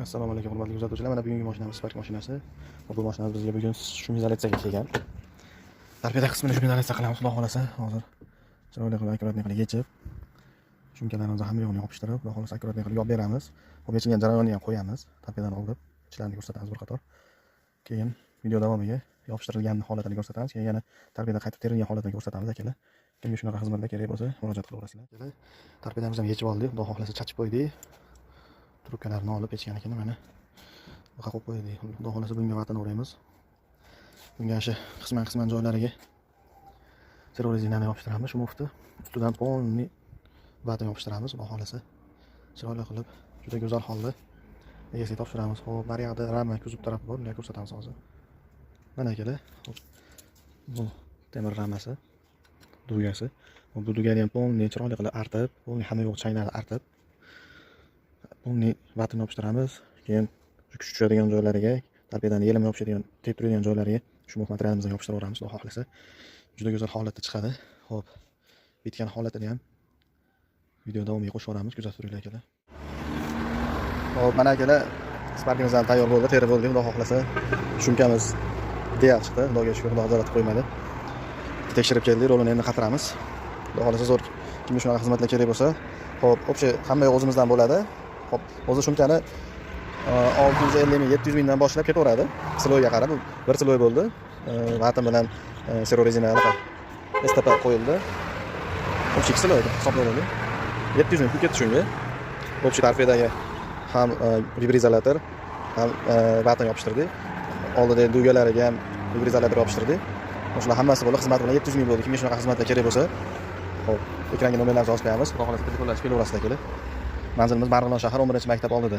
Assalomu alaykum hurmatli kuzatuvchilar. Mana bugungi mashinamiz Spark mashinasi. Bu mashinamiz bizga bugun shum izolyatsiyaga kelgan. Tarpeda qismini shum izolyatsiya qilamiz, xudo xolasa. Hozir chiroyli qilib akkuratlik qilib yechib, shumkalarimizni hamma yo'qni yopishtirib, xudo xolasa akkuratlik qilib yopib beramiz. Hop, yechilgan jarayonni ham qo'yamiz. Tarpedadan olib, ichlarini ko'rsatamiz bir qator. Keyin video davomiga yopishtirilgan holatini ko'rsatamiz. Keyin yana tarpeda qaytib terilgan holatini ko'rsatamiz akalar. Kimga shunaqa xizmatlar kerak bo'lsa, murojaat qilaverasizlar. Tarpedamizni ham yechib oldik, xudo xolasa chachib qo'ydik. Trubkalarni olib yechgan ekan, mana buqa qo'yib qo'ydik. Xudo xolasa bunga vatani o'raymiz. Bunga shu qisman joylariga serorezinani yopishtiramiz. Shu mufti ustidan polni vatan yopishtiramiz. Xudo xolasa chiroyli qilib, juda go'zal holda egasiga topshiramiz. Xo'p, bu yerda rama kuzib tarafi bor, ularni ko'rsatamiz hozir. Mana akalar, bu temir ramasi, dugasi. Bu dugani ham polni chiroyli qilib artib, polni hamma yo'q chaynani artib uni vatni yopishtiramiz. Keyin kuch tushadigan joylariga, tarpedani yelimi yopishadigan, tep turadigan joylariga shu materialimizni yopishtirib xudo xohlasa. Juda go'zal holatda chiqadi. Xo'p, bitgan holatini ham video davomiga qo'shib yuboramiz, kuzatib turinglar akalar. Xo'p, mana akalar, Sparkimiz ham tayyor bo'ldi, terib bo'ldi, xudo xohlasa. Shumkamiz ideal chiqdi, xudoga shukr, xudo nazorat qo'ymadi. Tekshirib keldik, rolini endi qatiramiz. Xudo xohlasa zo'r. Kimga shunaqa xizmatlar kerak bo'lsa, xo'p, o'sha hamma yo'q o'zimizdan bo'ladi. Hop, o'zi shumkani 650 ming, 700 mingdan boshlab ketaveradi. Siloyga qarab, bir siloy bo'ldi. Vatim bilan serorezina STP qo'yildi. O'sha siloy hisoblanadi. 700 ming pul ketdi shunga. O'sha tarpedagi ham vibrizalator, ham vatim yopishtirdik. Oldida dugalariga ham vibrizalator yopishtirdik. O'shalar hammasi bo'ldi, xizmat bilan 700 ming bo'ldi. Kimga shunaqa xizmatlar kerak bo'lsa, hop, ekranga nomerlarni yozib qo'yamiz. Xudo xolasa telefonlashib kelaverasizlar akalar. Manzilimiz Marg'ilon shahar 11-maktab oldida.